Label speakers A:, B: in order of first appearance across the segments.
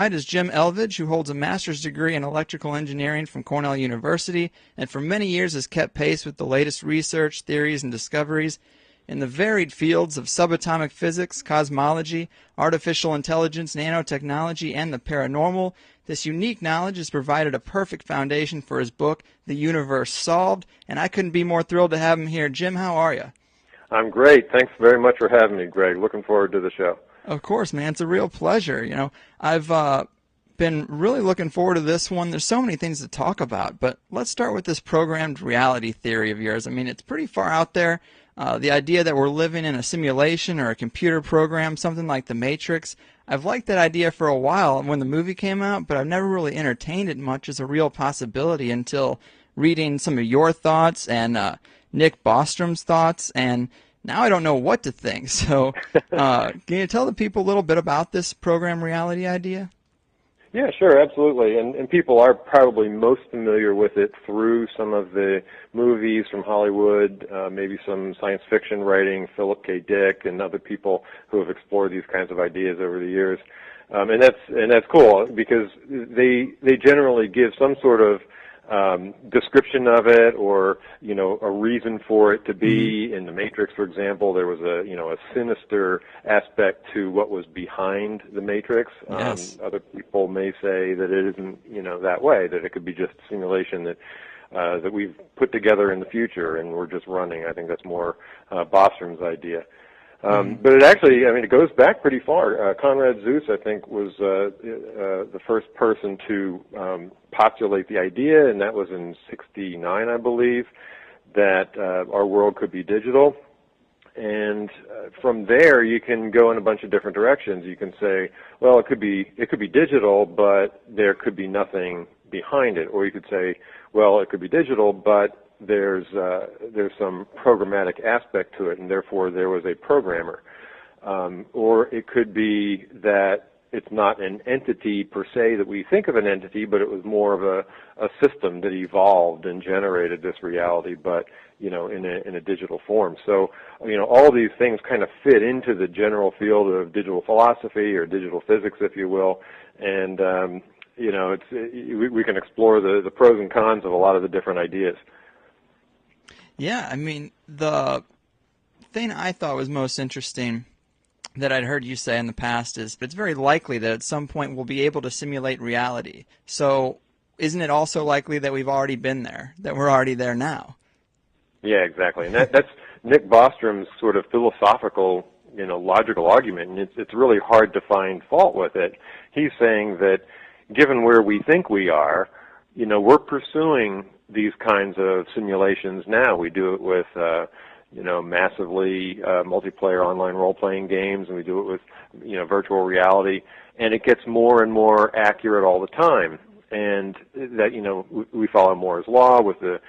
A: Is Jim Elvidge, who holds a master's degree in electrical engineering from Cornell University and for many years has kept pace with the latest research, theories, and discoveries in the varied fields of subatomic physics, cosmology, artificial intelligence, nanotechnology, and the paranormal. This unique knowledge has provided a perfect foundation for his book, The Universe Solved, and I couldn't be more thrilled to have him here. Jim, how are you?
B: I'm great. Thanks very much for having me, Greg. Looking forward to the show.
A: Of course, man. It's a real pleasure. You know, I've been really looking forward to this one. There's so many things to talk about, but let's start with this programmed reality theory of yours. I mean, it's pretty far out there. The idea that we're living in a simulation or a computer program, something like The Matrix. I've liked that idea for a while when the movie came out, but I've never really entertained it much as a real possibility until reading some of your thoughts and Nick Bostrom's thoughts, and now I don't know what to think. So can you tell the people a little bit about this program reality idea?
B: Yeah, sure, absolutely. And people are probably most familiar with it through some of the movies from Hollywood, maybe some science fiction writing, Philip K. Dick and other people who have explored these kinds of ideas over the years. And that's cool because they generally give some sort of description of it, or a reason for it to be. In The Matrix, for example, there was a sinister aspect to what was behind the Matrix.
A: Yes.
B: Other people may say that it isn't that way, that it could be just a simulation that we've put together in the future and we're just running. I think that's more Bostrom's idea. But it actually, it goes back pretty far. Conrad Zuse, I think, was the first person to postulate the idea, and that was in '69, I believe, that our world could be digital. And from there, you can go in a bunch of different directions. You can say, well, it could be digital, but there could be nothing behind it. Or you could say, well, it could be digital, but there's some programmatic aspect to it, and therefore there was a programmer. Or it could be that it's not an entity per se that we think of an entity, but it was more of a system that evolved and generated this reality, but in a digital form. So all these things kind of fit into the general field of digital philosophy or digital physics, if you will, and we can explore the pros and cons of a lot of the different ideas.
A: Yeah, the thing I thought was most interesting that I'd heard you say in the past is it's very likely that at some point we'll be able to simulate reality. So isn't it also likely that we've already been there, that we're already there now?
B: Yeah, exactly. And that's Nick Bostrom's sort of philosophical, logical argument, and it's really hard to find fault with it. He's saying that given where we think we are, we're pursuing these kinds of simulations now. We do it with, massively multiplayer online role-playing games, and we do it with, virtual reality, and it gets more and more accurate all the time. And that, we follow Moore's law with the,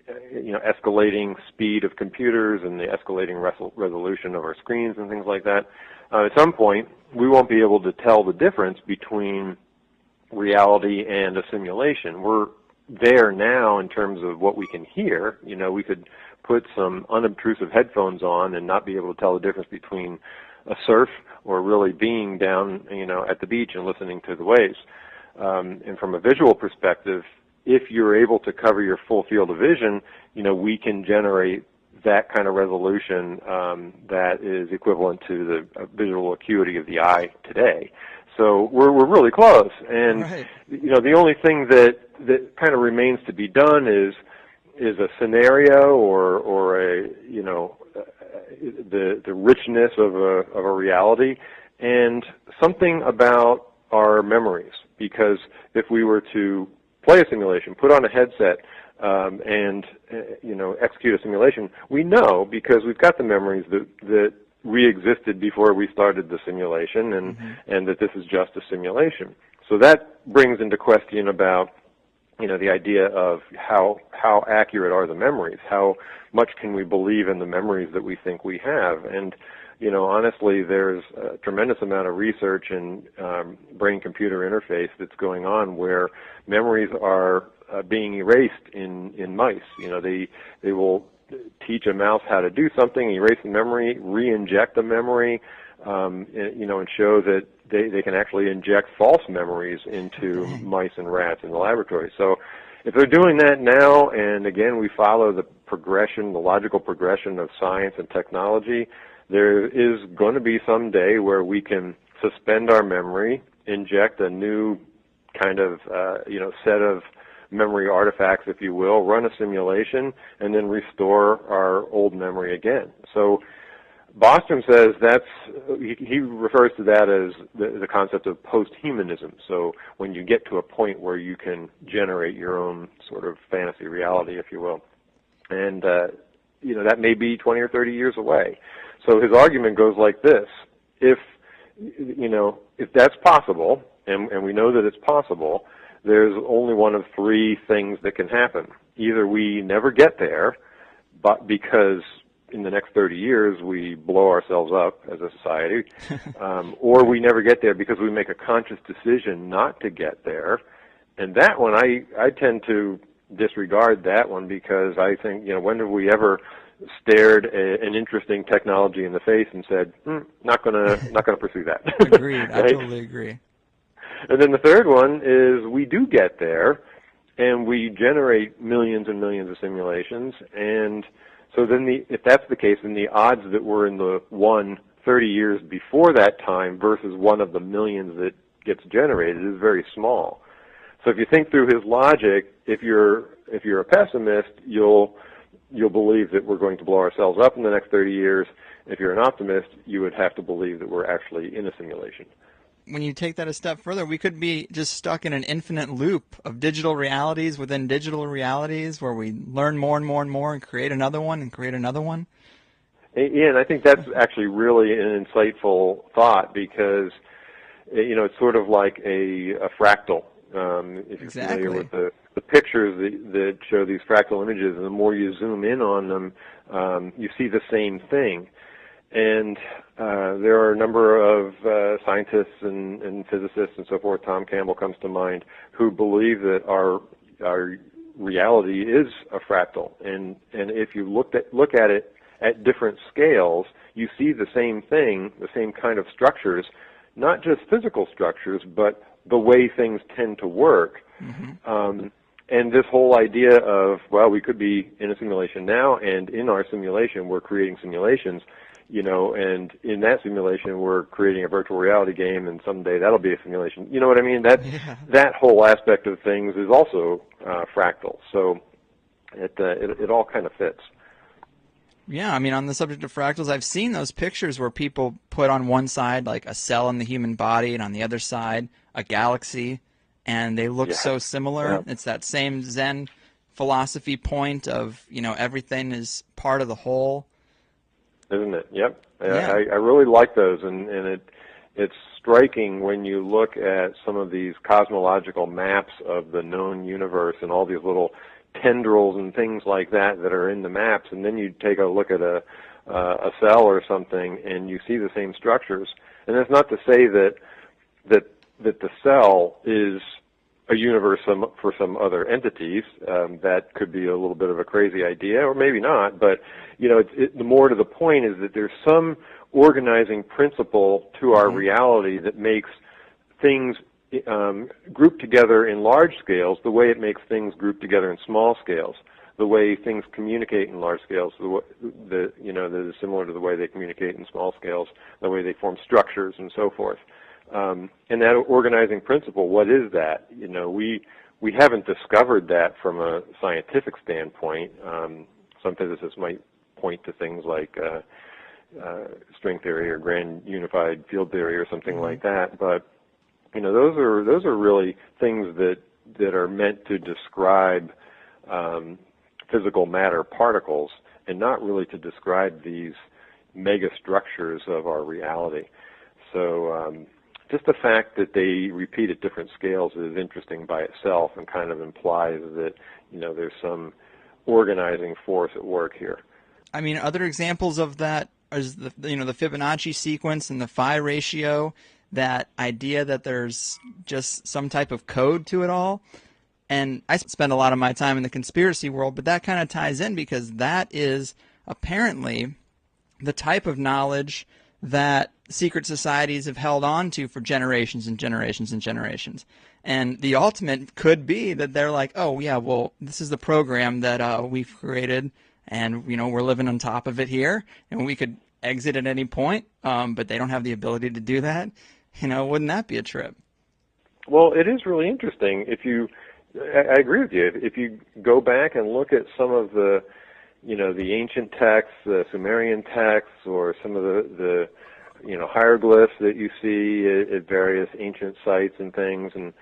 B: escalating speed of computers and the escalating resolution of our screens and things like that. At some point, we won't be able to tell the difference between reality and a simulation. We're there now in terms of what we can hear. We could put some unobtrusive headphones on and not be able to tell the difference between a surf or really being down, at the beach and listening to the waves. And from a visual perspective, if you're able to cover your full field of vision, we can generate that kind of resolution that is equivalent to the visual acuity of the eye today. So we're really close, and
A: right.
B: The only thing that kind of remains to be done is a scenario or a the richness of a reality, and something about our memories. Because if we were to play a simulation, put on a headset, and execute a simulation, we know because we've got the memories that we existed before we started the simulation, and that this is just a simulation. So that brings into question about the idea of how accurate are the memories, how much can we believe in the memories that we think we have. And honestly, there's a tremendous amount of research in brain-computer interface that's going on where memories are being erased in mice. They will teach a mouse how to do something, erase the memory, re-inject the memory, and show that they can actually inject false memories into mice and rats in the laboratory. So if they're doing that now, and again, we follow the progression, the logical progression of science and technology, there is going to be some day where we can suspend our memory, inject a new kind of set of memory artifacts, if you will, run a simulation, and then restore our old memory again. So Bostrom says he refers to that as the concept of post-humanism. So when you get to a point where you can generate your own sort of fantasy reality, if you will. And, that may be 20 or 30 years away. So his argument goes like this. If that's possible, and we know that it's possible, there's only one of three things that can happen. Either we never get there, but because in the next 30 years we blow ourselves up as a society, or we never get there because we make a conscious decision not to get there. And that one, I tend to disregard that one because I think, when have we ever stared an interesting technology in the face and said, not gonna pursue that.
A: Agreed.
B: Right?
A: I totally agree.
B: And then the third one is we do get there, and we generate millions and millions of simulations, and so then if that's the case, then the odds that we're in the 30 years before that time versus one of the millions that gets generated is very small. So if you think through his logic, if you're a pessimist, you'll believe that we're going to blow ourselves up in the next 30 years. If you're an optimist, you would have to believe that we're actually in a simulation.
A: When you take that a step further, we could be just stuck in an infinite loop of digital realities within digital realities where we learn more and more and more and create another one and create another one.
B: Yeah, and I think that's actually really an insightful thought because, it's sort of like a fractal. If you're familiar with the pictures that show these fractal images, and the more you zoom in on them, you see the same thing. And there are a number of scientists and physicists and so forth, Tom Campbell comes to mind, who believe that our reality is a fractal. And if you look at it at different scales, you see the same thing, the same kind of structures, not just physical structures, but the way things tend to work. Mm-hmm. And this whole idea of, we could be in a simulation now, and in our simulation we're creating simulations, and in that simulation we're creating a virtual reality game, and someday that'll be a simulation. You know what I mean? That whole aspect of things is also fractal. So it all kind of fits.
A: Yeah, I mean, on the subject of fractals, I've seen those pictures where people put on one side like a cell in the human body, and on the other side a galaxy, and they look so similar. Yeah. It's that same Zen philosophy point of, everything is part of the whole. Isn't
B: it? Yep. Yeah. I really like those, and it's striking when you look at some of these cosmological maps of the known universe and all these little tendrils and things like that are in the maps, and then you take a look at a cell or something, and you see the same structures. And that's not to say that the cell is a universe for some other entities. That could be a little bit of a crazy idea, or maybe not. But the more to the point is that there's some organizing principle to our reality that makes things grouped together in large scales the way it makes things grouped together in small scales, the way things communicate in large scales, that is similar to the way they communicate in small scales, the way they form structures and so forth. And that organizing principle, what is that? We haven't discovered that from a scientific standpoint. Some physicists might point to things like string theory or grand unified field theory or something like that, but those are really things that are meant to describe physical matter particles, and not really to describe these mega structures of our reality. So just the fact that they repeat at different scales is interesting by itself, and kind of implies that there's some organizing force at work here.
A: I mean, other examples of that is the Fibonacci sequence and the phi ratio. That idea that there's just some type of code to it all. And I spend a lot of my time in the conspiracy world, but that kind of ties in because that is apparently the type of knowledge that secret societies have held on to for generations and generations and generations. And the ultimate could be that they're like, oh yeah, well, this is the program that we've created, and we're living on top of it here, and we could exit at any point, but they don't have the ability to do that. Wouldn't that be a trip?
B: Well, it is really interesting. I agree with you. If you go back and look at some of the ancient texts, the Sumerian texts, or some of the hieroglyphs that you see at various ancient sites and things, and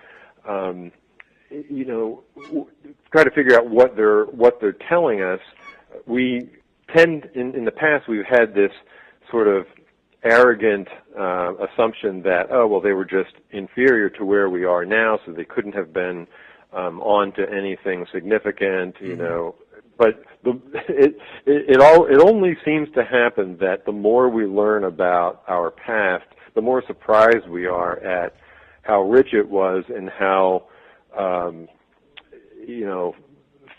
B: try to figure out what they're telling us. We tend, in the past, we've had this sort of arrogant assumption that, oh, well, they were just inferior to where we are now, so they couldn't have been on to anything significant, But it only seems to happen that the more we learn about our past, the more surprised we are at how rich it was and how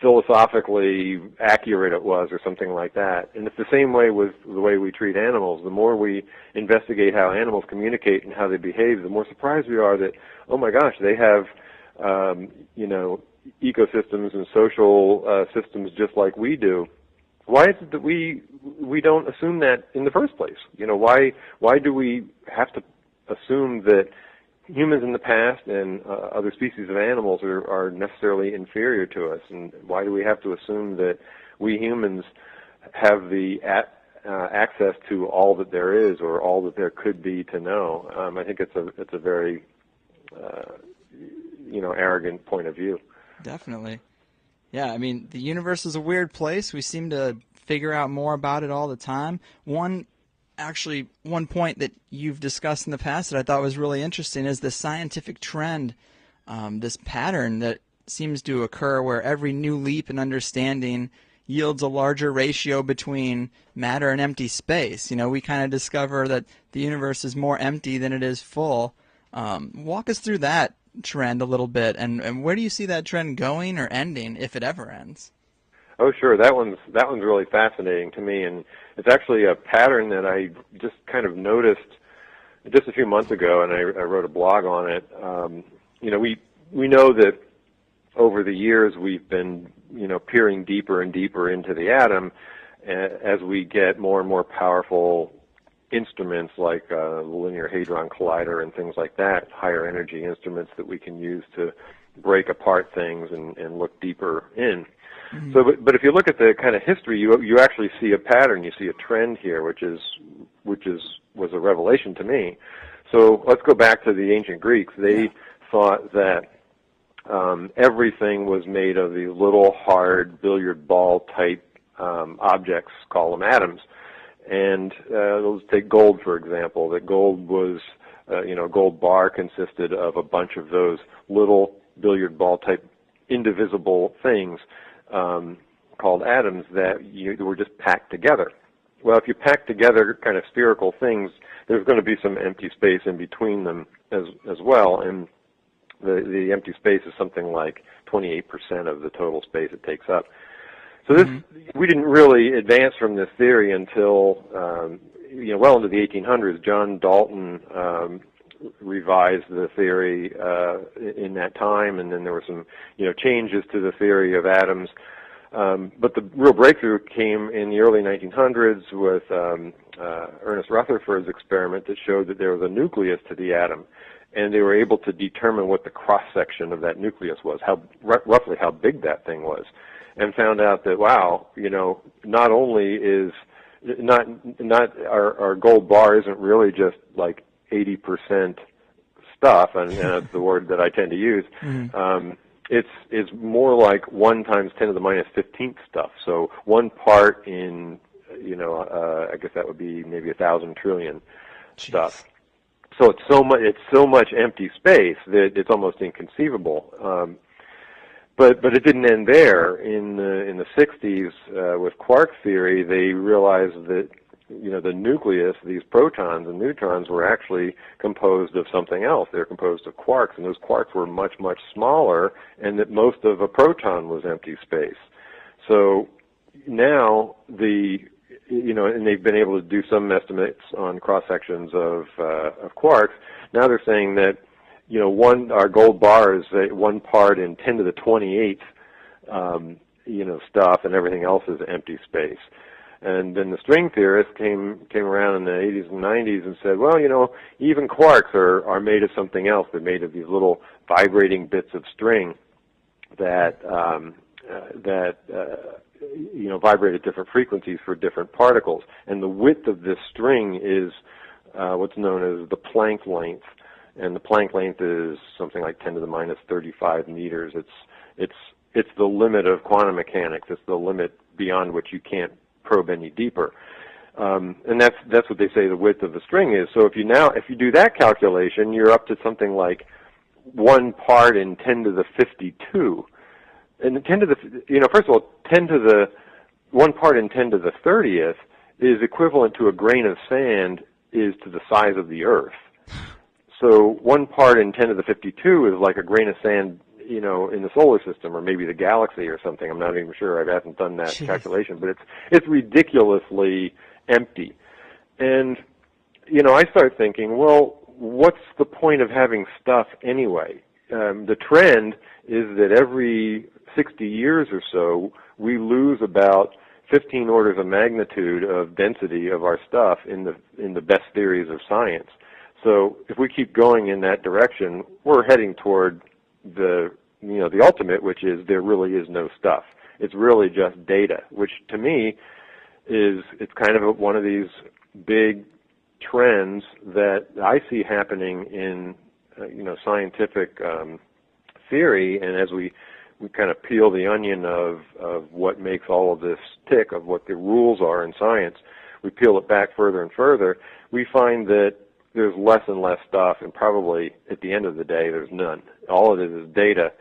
B: philosophically accurate it was, or something like that. And it's the same way with the way we treat animals. The more we investigate how animals communicate and how they behave, the more surprised we are that, oh my gosh, they have ecosystems and social systems just like we do. Why is it that we don't assume that in the first place? Why do we have to assume that humans in the past and other species of animals are necessarily inferior to us? And why do we have to assume that we humans have the access to all that there is, or all that there could be to know? I think it's a very arrogant point of view.
A: Definitely. Yeah, I mean, the universe is a weird place. We seem to figure out more about it all the time. One point that you've discussed in the past that I thought was really interesting is the scientific trend, this pattern that seems to occur where every new leap in understanding yields a larger ratio between matter and empty space. We kind of discover that the universe is more empty than it is full. Walk us through that trend a little bit, and where do you see that trend going or ending, if it ever ends?
B: Oh, sure. That one's really fascinating to me, and it's actually a pattern that I just kind of noticed just a few months ago, and I wrote a blog on it. We know that over the years we've been peering deeper and deeper into the atom as we get more and more powerful instruments like the Linear Hadron Collider and things like that, higher energy instruments that we can use to break apart things and look deeper in. Mm-hmm. So, but if you look at the kind of history, you actually see a pattern, you see a trend here, which was a revelation to me. So let's go back to the ancient Greeks. They thought that everything was made of these little hard billiard ball type objects, call them atoms. And let's take gold, for example. That gold was, gold bar consisted of a bunch of those little billiard ball type indivisible things called atoms that were just packed together. Well, if you pack together kind of spherical things, there's going to be some empty space in between them as well. And the empty space is something like 28% of the total space it takes up. So we didn't really advance from this theory until, well into the 1800s. John Dalton revised the theory in that time, and then there were some, changes to the theory of atoms. But the real breakthrough came in the early 1900s with Ernest Rutherford's experiment that showed that there was a nucleus to the atom, and they were able to determine what the cross-section of that nucleus was, roughly how big that thing was. And found out that, wow, not only is not our gold bar isn't really just like 80% stuff, and that's the word that I tend to use. Mm-hmm. It's more like 1 times 10 to the minus 15th stuff. So 1 part in, I guess that would be maybe 1,000 trillion stuff. So it's so much empty space that it's almost inconceivable. But it didn't end there. In the 60s, with quark theory, they realized that the nucleus, these protons and neutrons, were actually composed of something else. They're composed of quarks, and those quarks were much, much smaller, and that most of a proton was empty space. So now the and they've been able to do some estimates on cross sections of quarks. Now they're saying that our gold bar is 1 part in 10 to the 28th, stuff, and everything else is empty space. And then the string theorists came around in the 80s and 90s and said, well, even quarks are made of something else. They're made of these little vibrating bits of string that vibrate at different frequencies for different particles. And the width of this string is what's known as the Planck length. And the Planck length is something like 10 to the minus 35 meters. It's the limit of quantum mechanics. It's the limit beyond which you can't probe any deeper. And that's what they say the width of the string is. So if you do that calculation, you're up to something like 1 part in 10 to the 52. And the 10 to the, first of all, 1 part in 10 to the 30th is equivalent to a grain of sand is to the size of the Earth. So 1 part in 10 to the 52 is like a grain of sand, in the solar system, or maybe the galaxy or something. I'm not even sure. I haven't done that calculation, but it's ridiculously empty. And I start thinking, well, what's the point of having stuff anyway? The trend is that every 60 years or so, we lose about 15 orders of magnitude of density of our stuff in the best theories of science. So if we keep going in that direction, we're heading toward the ultimate, which is there really is no stuff. It's really just data, which to me it's kind of one of these big trends that I see happening in scientific theory. And as we kind of peel the onion of what makes all of this tick, of what the rules are in science, we peel it back further and further, we find that there's less and less stuff, and probably at the end of the day, there's none. All it is data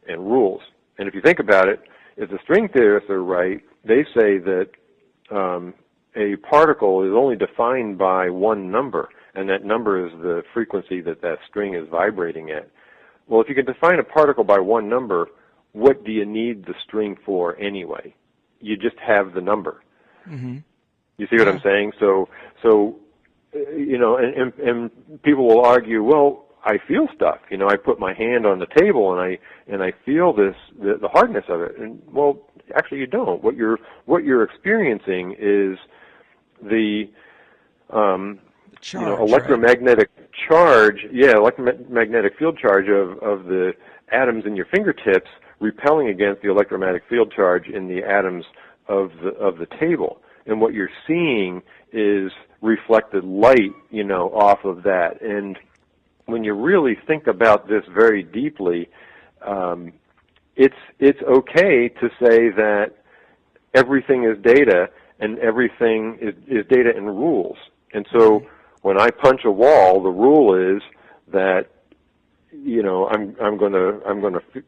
B: and rules. And if you think about it, if the string theorists are right, they say that a particle is only defined by one number, and that number is the frequency that string is vibrating at. Well, if you can define a particle by one number, what do you need the string for anyway? You just have the number. Mm-hmm. You see what I'm saying? So and people will argue, well, I feel stuff. I put my hand on the table and I feel the hardness of it. And well, actually you don't. What you're experiencing is the
A: charge,
B: electromagnetic charge, electromagnetic field charge of the atoms in your fingertips repelling against the electromagnetic field charge in the atoms of the table. And what you're seeing is reflected light, off of that. And when you really think about this very deeply, it's okay to say that everything is data and everything is data and rules. And so when I punch a wall, the rule is that I'm going to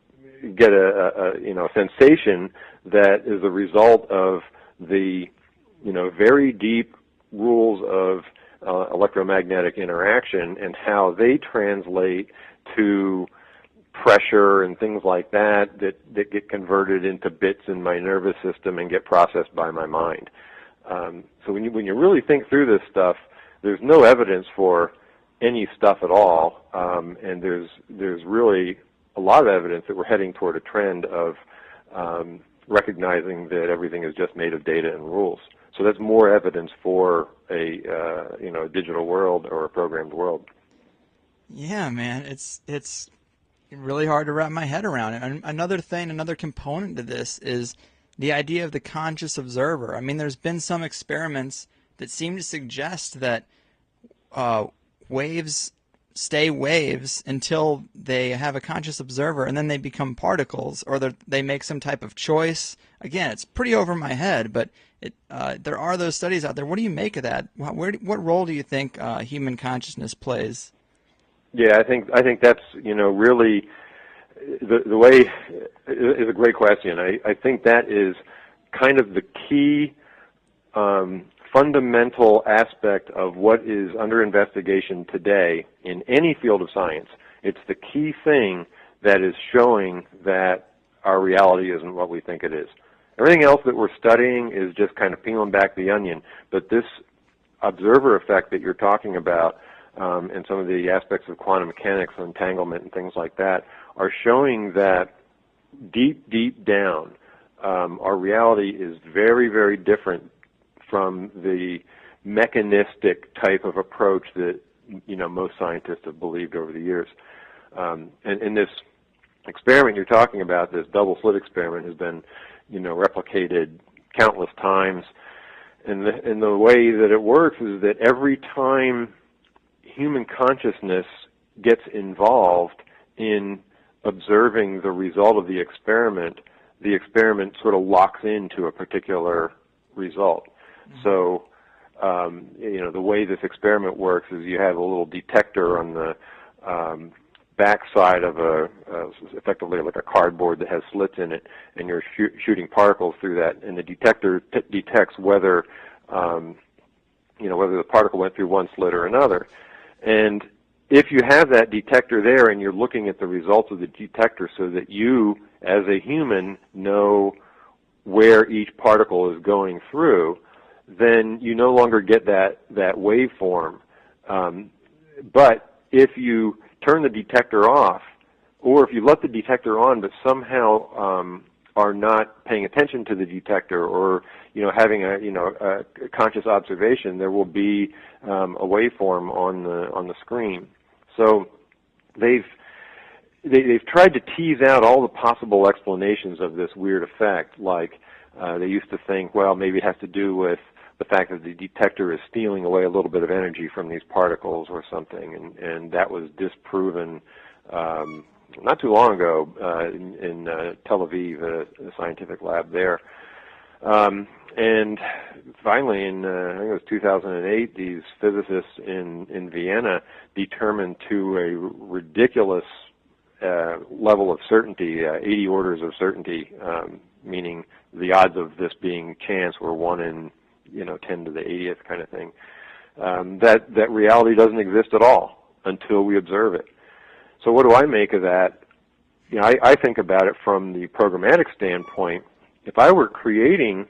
B: get a sensation that is a result of the very deep rules of electromagnetic interaction and how they translate to pressure and things like that get converted into bits in my nervous system and get processed by my mind. So when you really think through this stuff, there's no evidence for any stuff at all, and there's really a lot of evidence that we're heading toward a trend of recognizing that everything is just made of data and rules. So that's more evidence for a digital world or a programmed world.
A: Yeah, man, it's really hard to wrap my head around it. And another component to this is the idea of the conscious observer. I mean, there's been some experiments that seem to suggest that waves stay waves until they have a conscious observer, and then they become particles, or they make some type of choice. Again, it's pretty over my head, but there are those studies out there. What do you make of that? What role do you think human consciousness plays?
B: Yeah, I think that's really the way is a great question. I think that is kind of the key fundamental aspect of what is under investigation today in any field of science. It's the key thing that is showing that our reality isn't what we think it is. Everything else that we're studying is just kind of peeling back the onion. But this observer effect that you're talking about, and some of the aspects of quantum mechanics, entanglement, and things like that, are showing that deep, deep down, our reality is very, very different from the mechanistic type of approach that most scientists have believed over the years. And in this experiment you're talking about, this double slit experiment, has been replicated countless times. And the way that it works is that every time human consciousness gets involved in observing the result of the experiment sort of locks into a particular result. Mm-hmm. So, the way this experiment works is you have a little detector on the backside of effectively like a cardboard that has slits in it, and you're shooting particles through that, and the detector detects whether whether the particle went through one slit or another. And if you have that detector there and you're looking at the results of the detector so that you, as a human, know where each particle is going through, then you no longer get that waveform. But if you turn the detector off, or if you let the detector on but somehow are not paying attention to the detector, or having a conscious observation, there will be a waveform on the screen. So they've tried to tease out all the possible explanations of this weird effect. Like they used to think, well, maybe it has to do with the fact that the detector is stealing away a little bit of energy from these particles or something, and that was disproven not too long ago in Tel Aviv, a scientific lab there. And finally, in I think it was 2008, these physicists in Vienna determined to a ridiculous level of certainty, 80 orders of certainty, meaning the odds of this being chance were 1 in 10 to the 80th kind of thing, that reality doesn't exist at all until we observe it. So what do I make of that? I think about it from the programmatic standpoint. If I were creating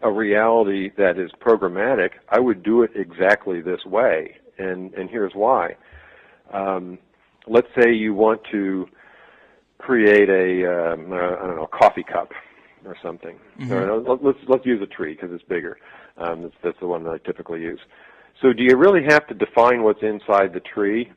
B: a reality that is programmatic, I would do it exactly this way, and here's why. Let's say you want to create a coffee cup or something. Mm-hmm. Let's use a tree because it's bigger. That's the one that I typically use. So do you really have to define what's inside the tree?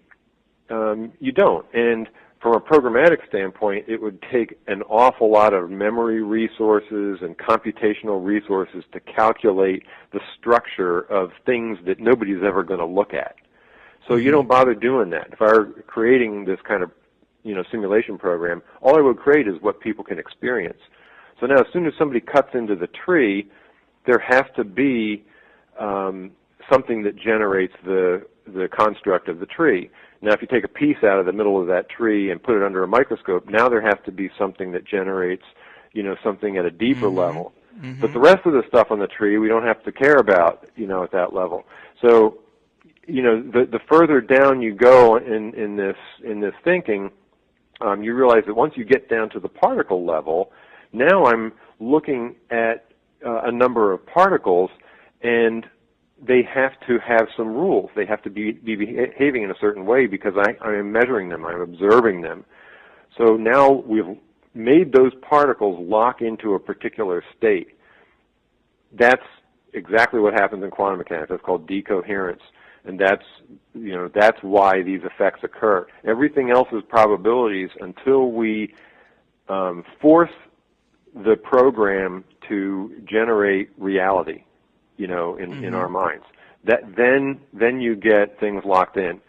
B: You don't. And from a programmatic standpoint, it would take an awful lot of memory resources and computational resources to calculate the structure of things that nobody's ever going to look at. So you don't bother doing that. If I were creating this kind of simulation program, all I would create is what people can experience. So now as soon as somebody cuts into the tree, there has to be something that generates the construct of the tree. Now if you take a piece out of the middle of that tree and put it under a microscope, now there has to be something that generates something at a deeper level. Mm-hmm. But the rest of the stuff on the tree we don't have to care about at that level. So the further down you go in this thinking, you realize that once you get down to the particle level, now I'm looking at a number of particles, and they have to have some rules. They have to be behaving in a certain way because I am measuring them, I'm observing them. So now we've made those particles lock into a particular state. That's exactly what happens in quantum mechanics. That's called decoherence. And that's why these effects occur. Everything else is probabilities until we force the program to generate reality, in our minds. Then you get things locked in.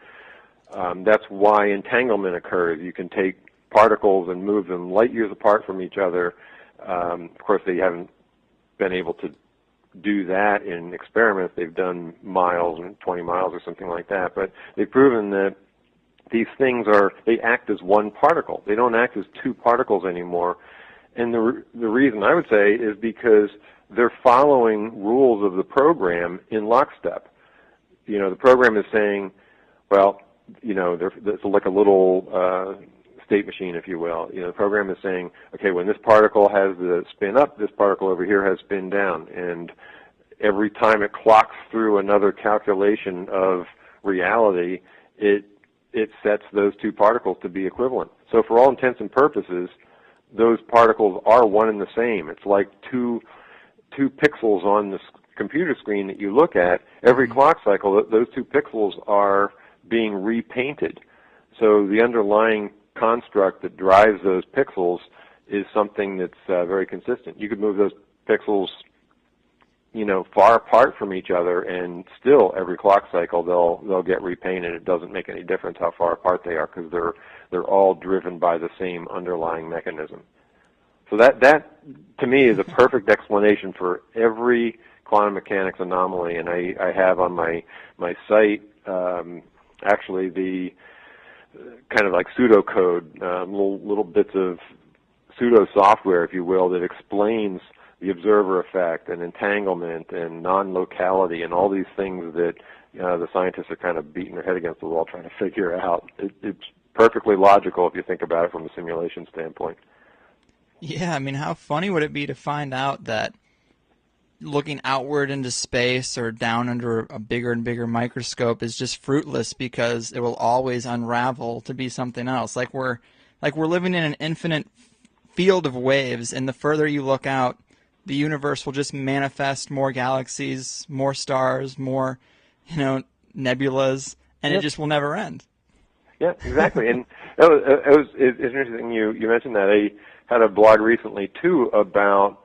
B: That's why entanglement occurs. You can take particles and move them light years apart from each other. Of course, they haven't been able to do that in experiments. They've done miles and 20 miles or something like that, but they've proven that these things they act as one particle. They don't act as two particles anymore. And the reason I would say is because they're following rules of the program in lockstep. The program is saying, well, there's like a little state machine, if you will. The program is saying, okay, when this particle has the spin up, this particle over here has spin down, and every time it clocks through another calculation of reality, it sets those two particles to be equivalent. So for all intents and purposes, those particles are one and the same. It's like two pixels on the computer screen that you look at. Every clock cycle, those two pixels are being repainted. So the underlying construct that drives those pixels is something that's very consistent. You could move those pixels, far apart from each other, and still every clock cycle they'll get repainted. It doesn't make any difference how far apart they are, because they're all driven by the same underlying mechanism. So that to me is a perfect explanation for every quantum mechanics anomaly, and I have on my site actually the kind of like pseudocode, little bits of pseudo software, if you will, that explains the observer effect and entanglement and non-locality and all these things that the scientists are kind of beating their head against the wall trying to figure out. It's perfectly logical if you think about it from a simulation standpoint.
A: Yeah, I mean, how funny would it be to find out that looking outward into space or down under a bigger and bigger microscope is just fruitless, because it will always unravel to be something else. Like we're living in an infinite field of waves, and the further you look out, the universe will just manifest more galaxies, more stars, more, nebulas, and
B: Yep.
A: it just will never end.
B: Yeah, exactly. And it's interesting you mentioned that. I had a blog recently too about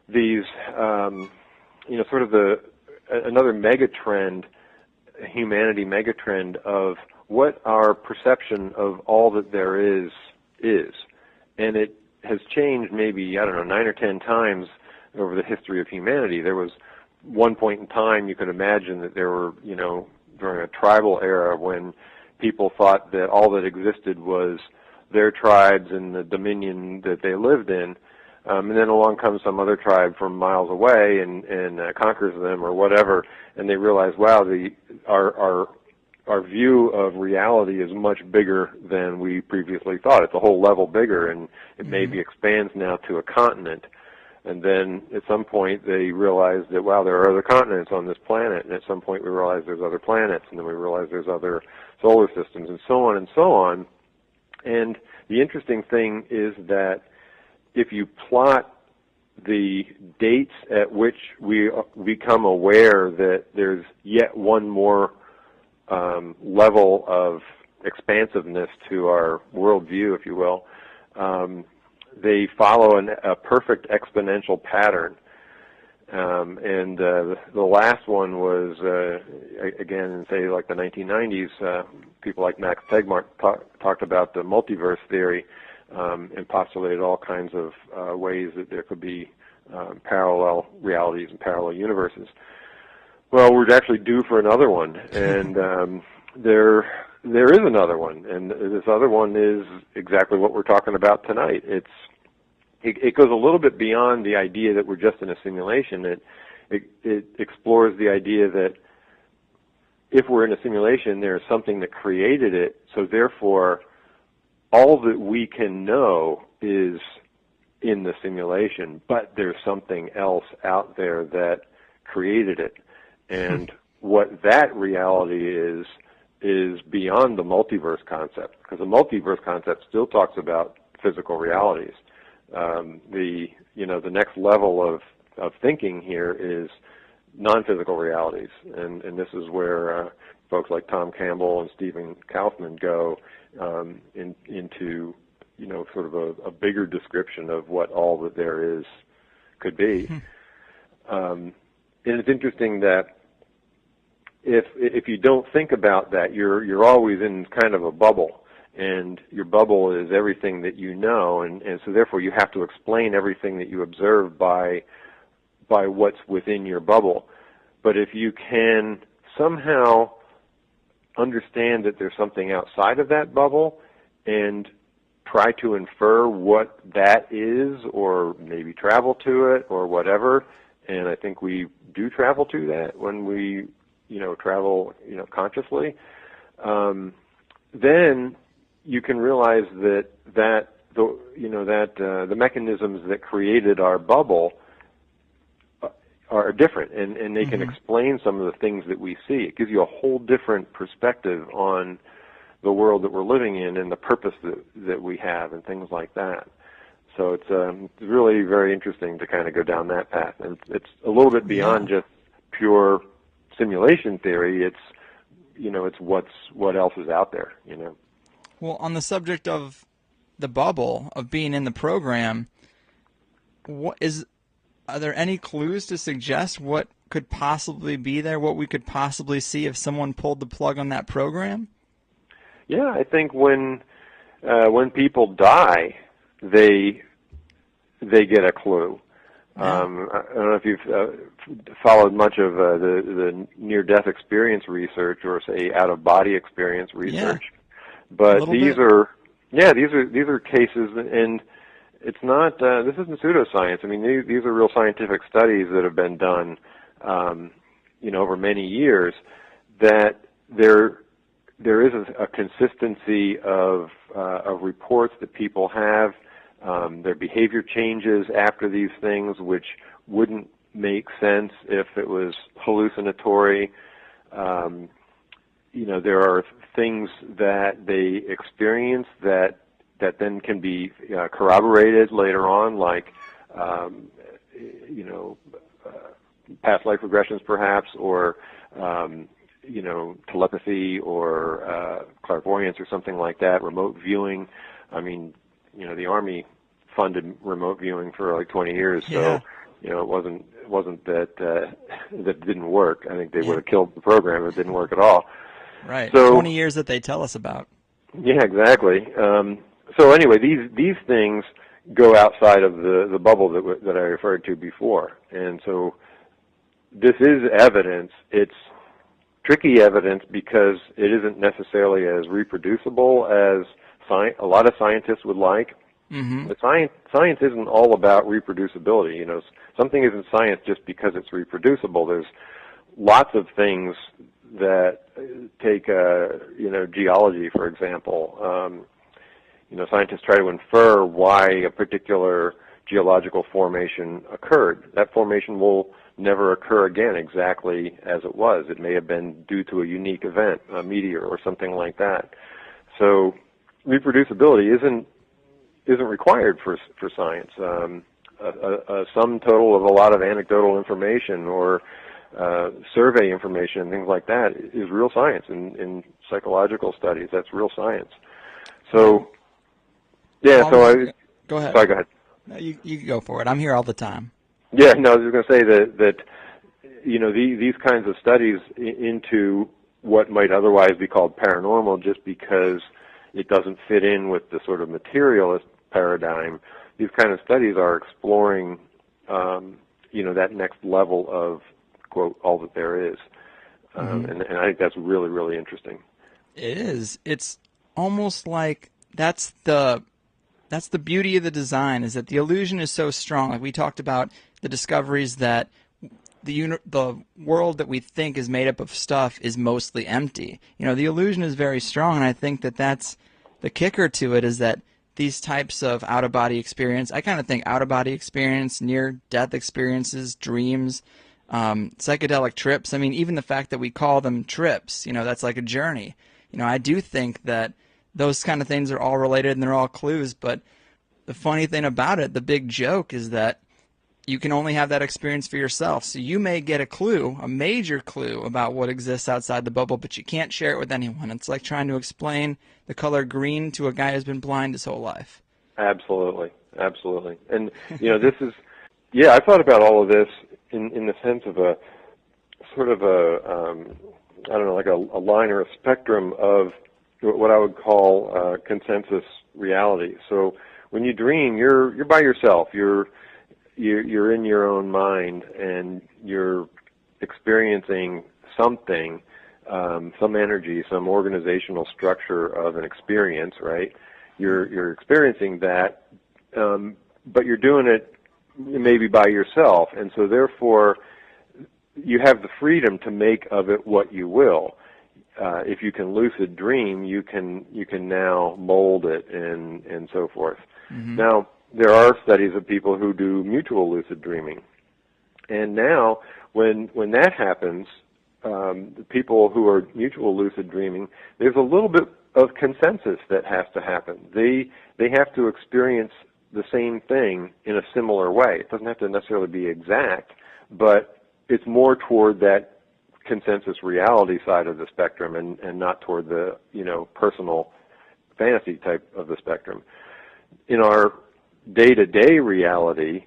B: these, sort of another mega trend, humanity mega trend of what our perception of all that there is, and it has changed maybe 9 or 10 times over the history of humanity. There was one point in time you could imagine that there were, during a tribal era, when people thought that all that existed was their tribes and the dominion that they lived in. And then along comes some other tribe from miles away and conquers them or whatever, and they realize, wow, our view of reality is much bigger than we previously thought. It's a whole level bigger, and it maybe expands now to a continent. And then at some point they realize that, wow, there are other continents on this planet, and at some point we realize there's other planets, and then we realize there's other solar systems, and so on and so on. And the interesting thing is that if you plot the dates at which we become aware that there's yet one more level of expansiveness to our worldview, if you will, they follow a perfect exponential pattern. And the last one was, again, in, say, like the 1990s, people like Max Tegmark talked about the multiverse theory and postulated all kinds of ways that there could be parallel realities and parallel universes. Well, we're actually due for another one, and there is another one, and this other one is exactly what we're talking about tonight. It goes a little bit beyond the idea that we're just in a simulation. It explores the idea that if we're in a simulation, there's something that created it, so therefore all that we can know is in the simulation, but there's something else out there that created it. And what that reality is beyond the multiverse concept, because the multiverse concept still talks about physical realities. The next level of thinking here is non-physical realities, and this is where folks like Tom Campbell and Stephen Kaufman go into sort of a bigger description of what all that there is could be. And it's interesting that if you don't think about that, you're always in kind of a bubble. And your bubble is everything that you know, and so therefore you have to explain everything that you observe by what's within your bubble. But if you can somehow understand that there's something outside of that bubble and try to infer what that is, or maybe travel to it or whatever, and I think we do travel to that when we travel consciously, then you can realize that the mechanisms that created our bubble are different, and they can explain some of the things that we see. It gives you a whole different perspective on the world that we're living in and the purpose that we have and things like that. So it's really very interesting to kind of go down that path. And it's a little bit beyond just pure simulation theory. It's what else is out there,
A: Well, on the subject of the bubble, of being in the program, are there any clues to suggest what could possibly be there, what we could possibly see if someone pulled the plug on that program?
B: Yeah, I think when people die, they get a clue.
A: Yeah.
B: I don't know if you've followed much of the near-death experience research or, say, out-of-body experience research, but these are cases, and it's not. This isn't pseudoscience. I mean, these are real scientific studies that have been done, over many years. That there is a consistency of reports that people have. Their behavior changes after these things, which wouldn't make sense if it was hallucinatory. There are things that they experience that then can be corroborated later on, like past life regressions, perhaps, or telepathy or clairvoyance or something like that. Remote viewing. I mean, the Army funded remote viewing for like 20 years, so it wasn't that that didn't work. I think they would have killed the program if it didn't work at all.
A: Right.
B: So
A: 20 years that they tell us about.
B: Yeah, exactly. So anyway, these things go outside of the bubble that I referred to before, and so this is evidence. It's tricky evidence because it isn't necessarily as reproducible as a lot of scientists would like. But science isn't all about reproducibility. Something isn't science just because it's reproducible. There's lots of things that take, geology, for example. Scientists try to infer why a particular geological formation occurred. That formation will never occur again exactly as it was. It may have been due to a unique event, a meteor or something like that. So reproducibility isn't required for science. A sum total of a lot of anecdotal information or survey information, things like that, is real science. In psychological studies, that's real science. So,
A: go ahead.
B: Sorry, go ahead.
A: No, you go for it. I'm here all the time.
B: Yeah, no, I was going to say that these kinds of studies into what might otherwise be called paranormal, just because it doesn't fit in with the sort of materialist paradigm. These kind of studies are exploring, that next level of, quote, all that there is. And I think that's really, really interesting.
A: It is. It's almost like that's the beauty of the design, is that the illusion is so strong. Like we talked about the discoveries that the world that we think is made up of stuff is mostly empty. The illusion is very strong, and I think that that's the kicker to it, is that these types of out-of-body experience, I kind of think out-of-body experience, near-death experiences, dreams, psychedelic trips. I mean, even the fact that we call them trips, that's like a journey. I do think that those kind of things are all related and they're all clues, but the funny thing about it, the big joke, is that you can only have that experience for yourself. So you may get a clue, a major clue about what exists outside the bubble, but you can't share it with anyone. It's like trying to explain the color green to a guy who's been blind his whole life.
B: Absolutely. And, this is, I thought about all of this in the sense of a sort of like a line or a spectrum of what I would call consensus reality. So when you dream, you're by yourself. You're in your own mind, and you're experiencing something, some energy, some organizational structure of an experience, right? You're experiencing that, but you're doing it maybe by yourself, and so therefore you have the freedom to make of it what you will. if you can lucid dream, you can now mold it and so forth.
A: Mm-hmm.
B: Now, there are studies of people who do mutual lucid dreaming. And now, when that happens, the people who are mutual lucid dreaming, there's a little bit of consensus that has to happen. They have to experience the same thing in a similar way. It doesn't have to necessarily be exact, but it's more toward that consensus reality side of the spectrum and not toward the, personal fantasy type of the spectrum. In our day-to-day reality,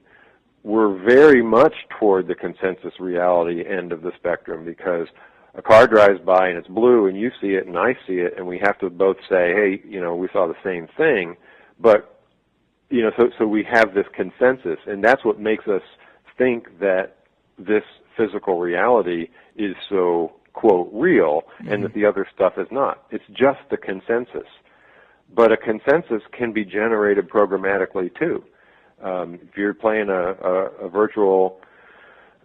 B: we're very much toward the consensus reality end of the spectrum, because a car drives by and it's blue and you see it and I see it, and we have to both say, hey, we saw the same thing. But, so we have this consensus, and that's what makes us think that this physical reality is so, quote, real, and that the other stuff is not. It's just the consensus. But a consensus can be generated programmatically too. If you're playing a virtual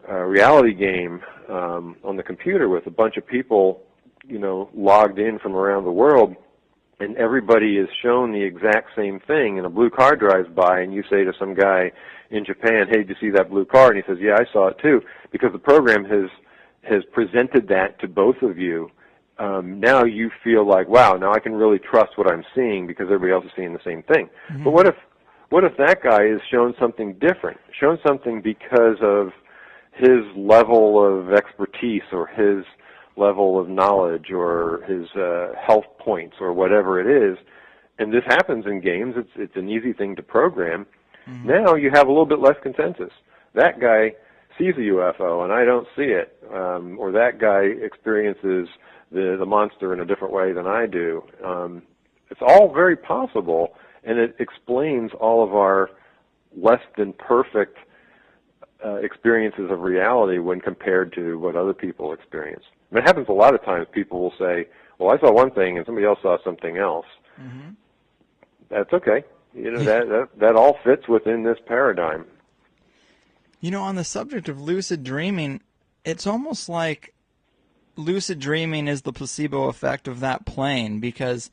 B: reality game on the computer with a bunch of people, logged in from around the world, and everybody is shown the exact same thing, and a blue car drives by, and you say to some guy in Japan, hey, did you see that blue car? And he says, yeah, I saw it too, because the program has presented that to both of you. Now you feel like, wow, now I can really trust what I'm seeing because everybody else is seeing the same thing. Mm-hmm. But what if that guy is shown something different, shown something because of his level of expertise or his level of knowledge or his health points or whatever it is, and this happens in games, it's an easy thing to program. Mm-hmm. Now you have a little bit less consensus. That guy sees a UFO and I don't see it, or that guy experiences the monster in a different way than I do. It's all very possible, and it explains all of our less than perfect experiences of reality when compared to what other people experience. I mean, it happens a lot of times. People will say, well, I saw one thing and somebody else saw something else. Mm-hmm. That's okay. That all fits within this paradigm.
A: On the subject of lucid dreaming, it's almost like lucid dreaming is the placebo effect of that plane, because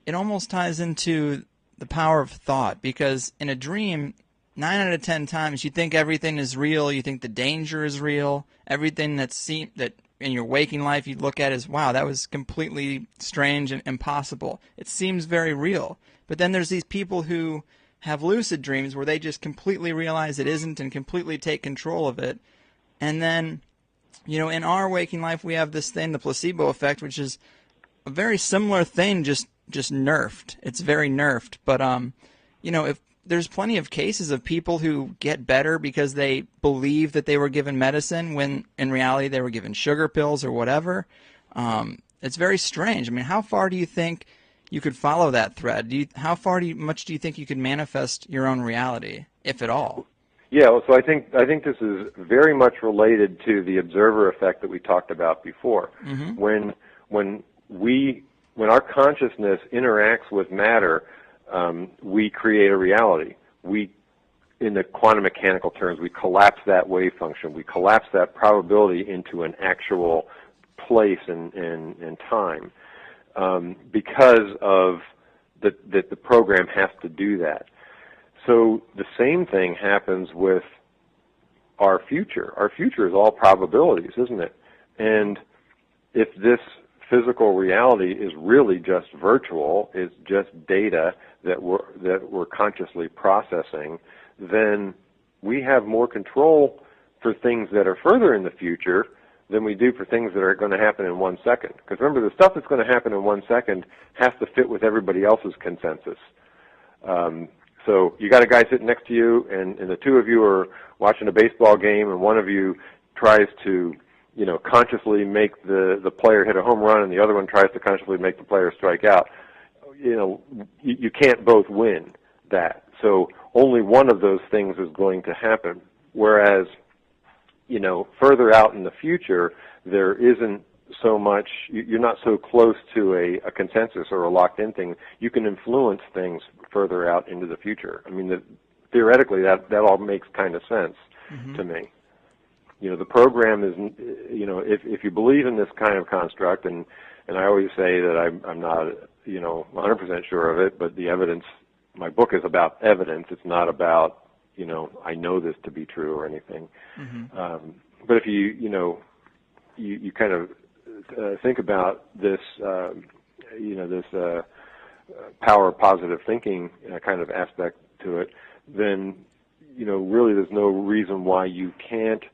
A: it almost ties into the power of thought. Because in a dream, 9 out of 10 times you think everything is real, you think the danger is real, everything that in your waking life you look at is, wow, that was completely strange and impossible. It seems very real. But then there's these people who have lucid dreams where they just completely realize it isn't and completely take control of it. And then, in our waking life we have this thing, the placebo effect, which is a very similar thing, just nerfed. It's very nerfed. But, if there's plenty of cases of people who get better because they believe that they were given medicine when in reality they were given sugar pills or whatever. It's very strange. I mean, how far do you think you could follow that thread? How much do you think you could manifest your own reality, if at all?
B: Yeah, well, so I think this is very much related to the observer effect that we talked about before. Mm-hmm. When our consciousness interacts with matter, we create a reality. In the quantum mechanical terms, we collapse that wave function. We collapse that probability into an actual place and time, because of that the program has to do that. So the same thing happens with our future. Our future is all probabilities, isn't it? And if this physical reality is really just virtual, it's just data that we're consciously processing, then we have more control for things that are further in the future than we do for things that are going to happen in 1 second. Because remember, the stuff that's going to happen in 1 second has to fit with everybody else's consensus. So you got a guy sitting next to you, and the two of you are watching a baseball game, and one of you tries to consciously make the player hit a home run, and the other one tries to consciously make the player strike out. You can't both win that. So only one of those things is going to happen. Whereas, further out in the future, there isn't so much, you're not so close to a consensus or a locked-in thing. You can influence things further out into the future. I mean, theoretically, that all makes kind of sense to me. The program is, if you believe in this kind of construct, and And I always say that I'm not, 100% sure of it, but the evidence, my book is about evidence. It's not about, I know this to be true or anything.
A: Mm-hmm.
B: But if you kind of think about this, this power of positive thinking kind of aspect to it, then, really there's no reason why you can't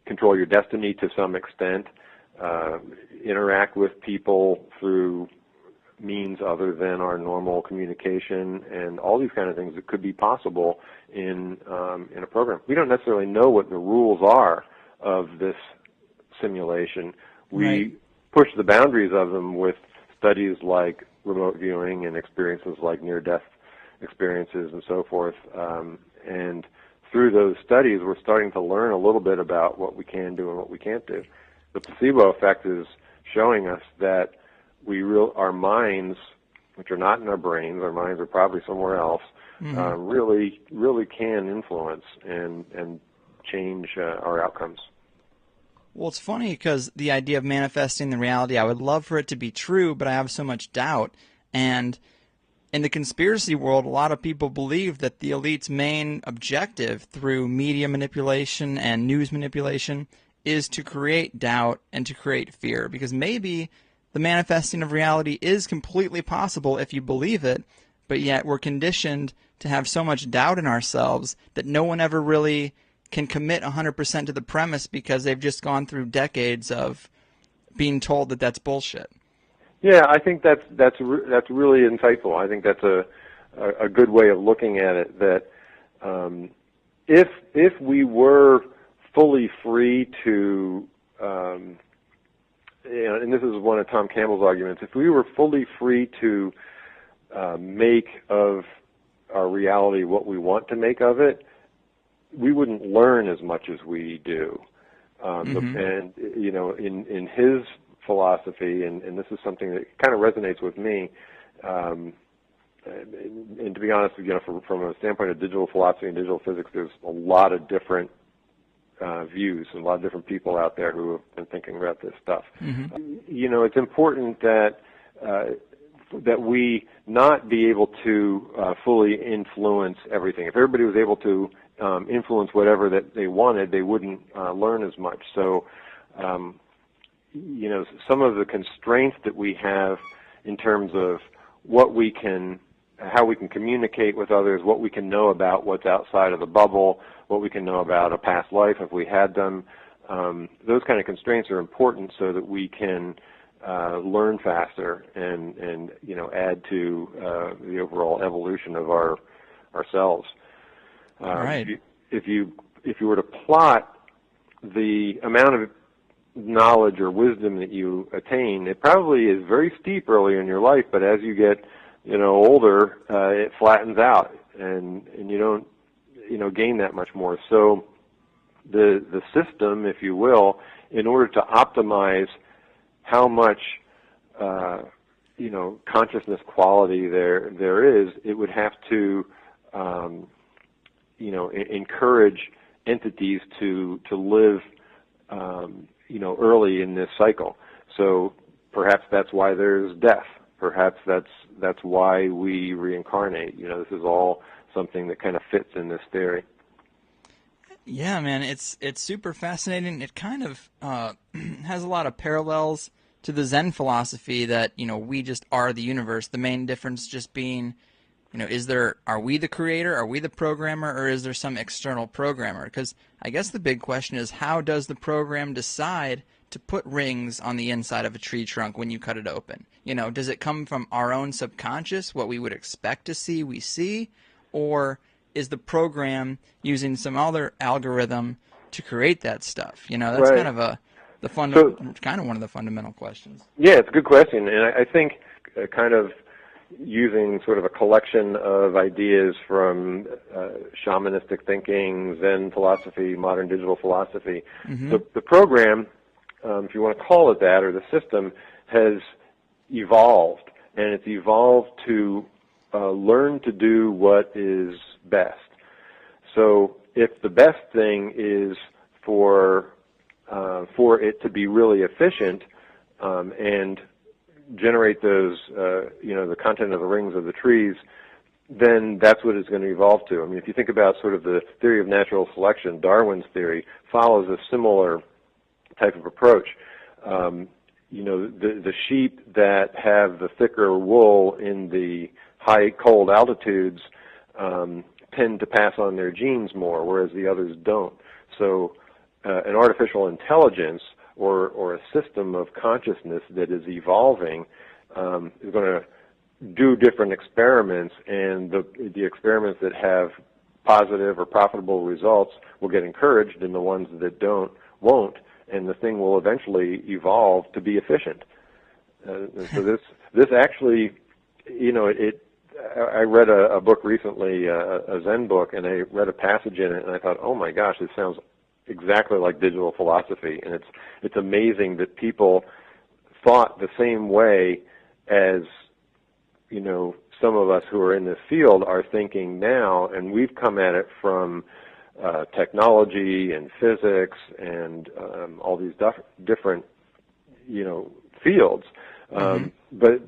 B: control your destiny to some extent, interact with people through means other than our normal communication, and all these kind of things that could be possible in a program. We don't necessarily know what the rules are of this simulation. We
A: Right.
B: push the boundaries of them with studies like remote viewing and experiences like near-death experiences and so forth. And through those studies, we're starting to learn a little bit about what we can do and what we can't do. The placebo effect is showing us that our minds, which are not in our brains, our minds are probably somewhere else,
A: Mm-hmm.
B: really can influence and change our outcomes.
A: Well, it's funny because the idea of manifesting the reality, I would love for it to be true, but I have so much doubt. And in the conspiracy world, a lot of people believe that the elite's main objective through media manipulation and news manipulation is to create doubt and to create fear, because maybe the manifesting of reality is completely possible if you believe it, but yet we're conditioned to have so much doubt in ourselves that no one ever really can commit 100% to the premise because they've just gone through decades of being told that that's bullshit.
B: Yeah, I think that's really insightful. I think that's a good way of looking at it. That if we were fully free to, and this is one of Tom Campbell's arguments, if we were fully free to make of our reality what we want to make of it, we wouldn't learn as much as we do.
A: Mm-hmm.
B: And in his philosophy, and this is something that kind of resonates with me. And to be honest, from a standpoint of digital philosophy and digital physics, there's a lot of different views and a lot of different people out there who have been thinking about this stuff.
A: Mm-hmm.
B: It's important that we not be able to fully influence everything. If everybody was able to influence whatever that they wanted, they wouldn't learn as much. So, some of the constraints that we have in terms of how we can communicate with others, what we can know about what's outside of the bubble, what we can know about a past life if we had them, those kind of constraints are important so that we can learn faster and add to the overall evolution of ourselves.
A: Right.
B: If you were to plot the amount of knowledge or wisdom that you attain, it probably is very steep early in your life, but as you get older, it flattens out, and you don't gain that much more. So the system, if you will, in order to optimize how much consciousness quality there is, it would have to encourage entities to live early in this cycle. So perhaps that's why there's death. Perhaps that's why we reincarnate. This is all something that kind of fits in this theory.
A: Yeah, man, it's super fascinating. It kind of has a lot of parallels to the Zen philosophy that we just are the universe. The main difference just being, are we the creator, are we the programmer, or is there some external programmer? Because I guess the big question is, how does the program decide to put rings on the inside of a tree trunk when you cut it open? Does it come from our own subconscious, what we would expect to see, we see, or is the program using some other algorithm to create that stuff? That's
B: Right.
A: kind of kind of one of the fundamental questions.
B: Yeah, it's a good question, and I think kind of using sort of a collection of ideas from shamanistic thinking, Zen philosophy, modern digital philosophy.
A: Mm-hmm.
B: The program, if you want to call it that, or the system, has evolved, and it's evolved to learn to do what is best. So if the best thing is for it to be really efficient, and generate those, the content of the rings of the trees, then that's what it's going to evolve to. I mean, if you think about sort of the theory of natural selection, Darwin's theory follows a similar type of approach. The sheep that have the thicker wool in the high cold altitudes tend to pass on their genes more, whereas the others don't. So an artificial intelligence or a system of consciousness that is evolving is going to do different experiments, and the experiments that have positive or profitable results will get encouraged, and the ones that won't, and the thing will eventually evolve to be efficient. So this actually, I read a book recently, a Zen book, and I read a passage in it, and I thought, oh my gosh, this sounds exactly like digital philosophy, and it's amazing that people thought the same way as some of us who are in this field are thinking now, and we've come at it from technology and physics and all these different fields, but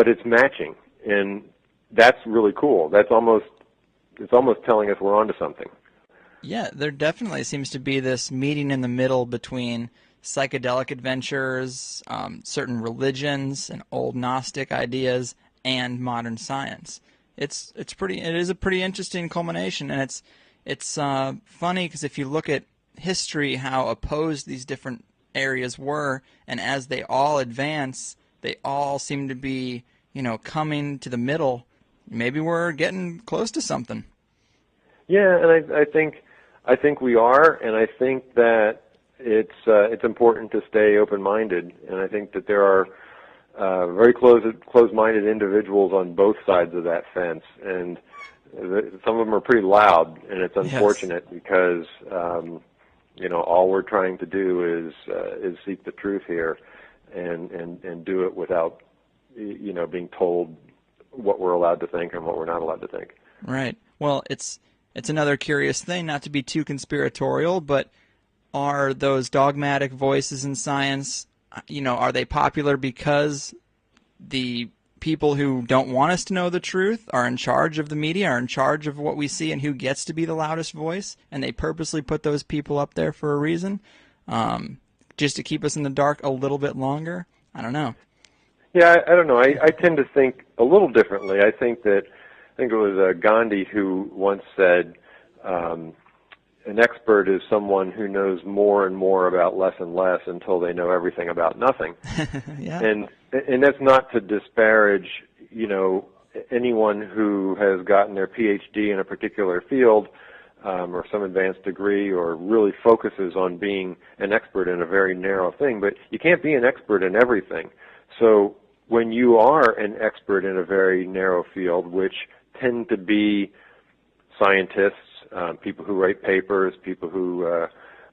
B: it's matching, and that's really cool. It's almost telling us we're onto something.
A: Yeah, there definitely seems to be this meeting in the middle between psychedelic adventures, certain religions, and old Gnostic ideas, and modern science. It is a pretty interesting culmination, and it's funny because if you look at history, how opposed these different areas were, and as they all advance, they all seem to be coming to the middle. Maybe we're getting close to something.
B: Yeah, and I think we are, and I think that it's important to stay open-minded, and I think that there are very close-minded individuals on both sides of that fence, and some of them are pretty loud, and it's unfortunate. Yes. Because all we're trying to do is seek the truth here, and do it without being told what we're allowed to think and what we're not allowed to think.
A: Right. Well, it's another curious thing, not to be too conspiratorial, but are those dogmatic voices in science, are they popular because the people who don't want us to know the truth are in charge of the media, are in charge of what we see and who gets to be the loudest voice, and they purposely put those people up there for a reason, just to keep us in the dark a little bit longer? I don't know.
B: Yeah, I don't know. I tend to think a little differently. I think it was Gandhi who once said, an expert is someone who knows more and more about less and less until they know everything about nothing.
A: Yeah.
B: And that's not to disparage, anyone who has gotten their PhD in a particular field, or some advanced degree, or really focuses on being an expert in a very narrow thing. But you can't be an expert in everything. So when you are an expert in a very narrow field, which tend to be scientists, people who write papers, people who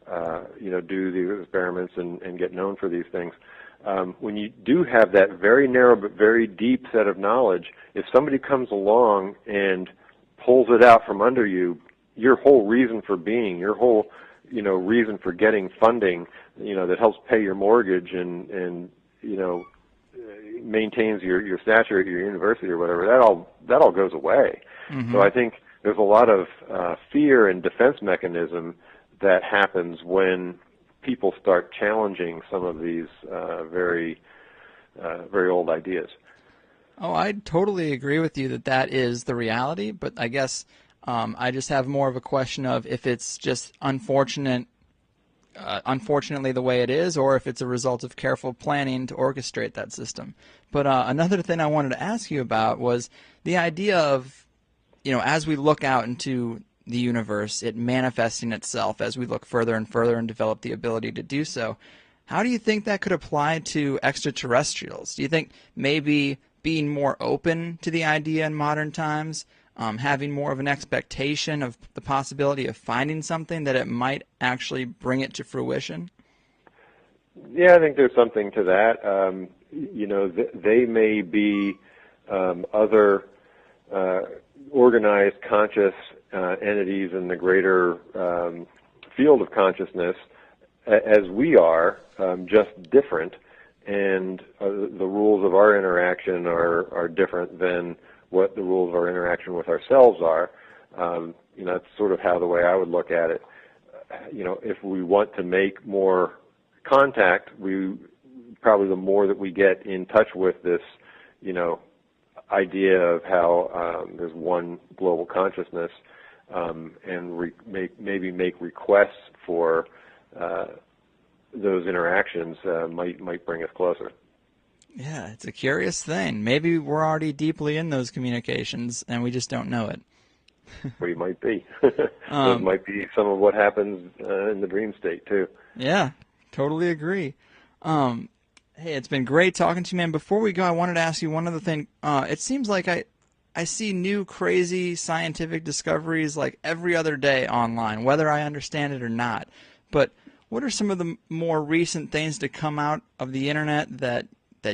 B: do the experiments and get known for these things. When you do have that very narrow but very deep set of knowledge, if somebody comes along and pulls it out from under you, your whole reason for being, your whole reason for getting funding, that helps pay your mortgage and maintains your stature at your university or whatever, that all goes away. Mm-hmm. So I think there's a lot of fear and defense mechanism that happens when people start challenging some of these very old ideas.
A: Oh, I totally agree with you that is the reality, but I guess I just have more of a question of if it's just unfortunately the way it is, or if it's a result of careful planning to orchestrate that system. But another thing I wanted to ask you about was the idea of, as we look out into the universe, it manifesting itself as we look further and further and develop the ability to do so. How do you think that could apply to extraterrestrials? Do you think maybe being more open to the idea in modern times, having more of an expectation of the possibility of finding something, that it might actually bring it to fruition?
B: Yeah, I think there's something to that. They may be other organized conscious entities in the greater field of consciousness as we are, just different. and the rules of our interaction are different than what the rules of our interaction with ourselves are. That's sort of how the way I would look at it. If we want to make more contact, probably the more that we get in touch with this, idea of how there's one global consciousness, and maybe make requests for those interactions might bring us closer.
A: Yeah, it's a curious thing. Maybe we're already deeply in those communications and we just don't know it.
B: We might be. Those might be some of what happens in the dream state too.
A: Yeah, totally agree. Hey, it's been great talking to you, man. Before we go, I wanted to ask you one other thing. It seems like I see new crazy scientific discoveries like every other day online, whether I understand it or not. But what are some of the more recent things to come out of the internet that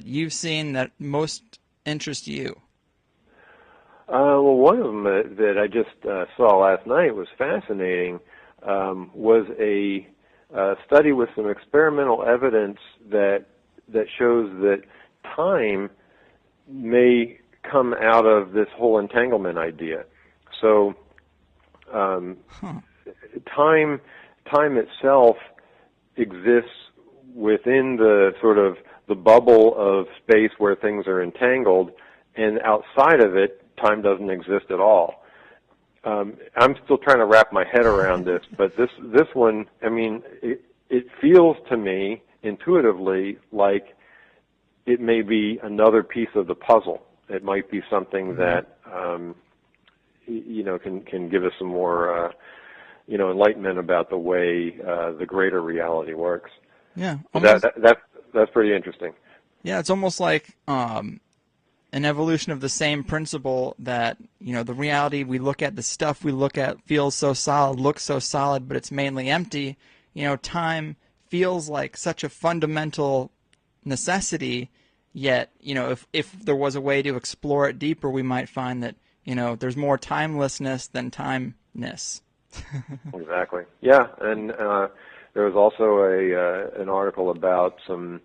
A: you've seen that most interest you?
B: Well, one of them that I just saw last night was fascinating. Was a study with some experimental evidence that shows that time may come out of this whole entanglement idea. So, time itself exists within the sort of the bubble of space where things are entangled, and outside of it, time doesn't exist at all. I'm still trying to wrap my head around this, but this one, I mean, it feels to me intuitively like it may be another piece of the puzzle. It might be something that can give us some more enlightenment about the way the greater reality works.
A: Yeah,
B: that's pretty interesting.
A: Yeah, it's almost like an evolution of the same principle that, the reality we look at, the stuff we look at feels so solid, looks so solid, but it's mainly empty. Time feels like such a fundamental necessity, yet, if there was a way to explore it deeper, we might find that, there's more timelessness than timeness.
B: Exactly. Yeah, and there was also an article about some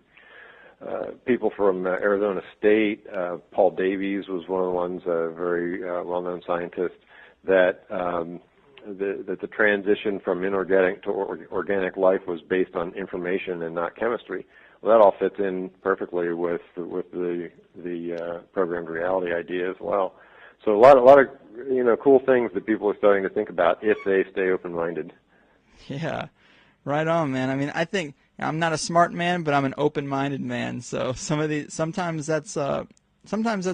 B: people from Arizona State. Paul Davies was one of the ones, a very well-known scientist, that the transition from inorganic to organic life was based on information and not chemistry. Well, that all fits in perfectly with the programmed reality idea as well. So a lot of cool things that people are starting to think about if they stay open-minded.
A: Yeah, right on, man. I mean, I think I'm not a smart man, but I'm an open-minded man. So sometimes that's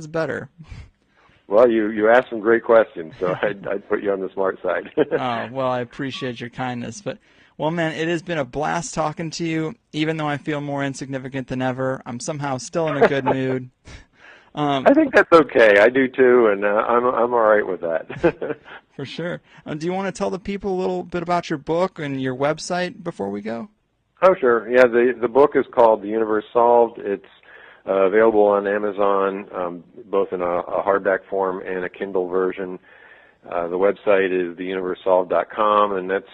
A: better.
B: Well, you asked some great questions, so I'd put you on the smart side.
A: Oh, well, I appreciate your kindness. But, well, man, it has been a blast talking to you. Even though I feel more insignificant than ever, I'm somehow still in a good mood.
B: I think that's okay. I do too, and I'm all right with that.
A: For sure. Do you want to tell the people a little bit about your book and your website before we go?
B: Oh, sure. Yeah, the book is called The Universe Solved. It's available on Amazon, both in a hardback form and a Kindle version. The website is theuniversesolved.com, and that's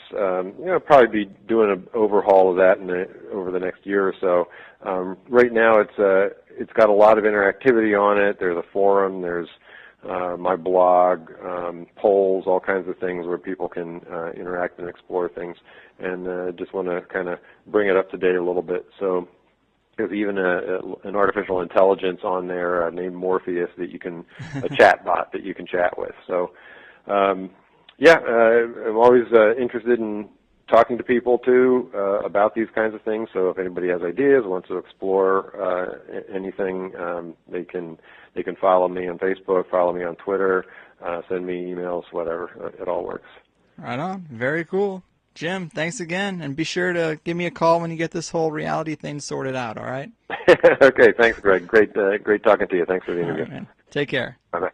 B: probably be doing an overhaul of that over the next year or so. Right now, it's got a lot of interactivity on it. There's a forum. There's my blog, polls, all kinds of things where people can interact and explore things. And just want to kind of bring it up to date a little bit. So there's even an artificial intelligence on there named Morpheus a chat bot that you can chat with. So I'm always interested in talking to people too about these kinds of things. So if anybody has ideas, wants to explore anything, they can follow me on Facebook, follow me on Twitter, send me emails, whatever. It all works.
A: Right on. Very cool. Jim, thanks again, and be sure to give me a call when you get this whole reality thing sorted out, all right?
B: Okay, thanks, Greg. Great talking to you. Thanks for the interview.
A: All right, man. Take care.
B: Bye-bye.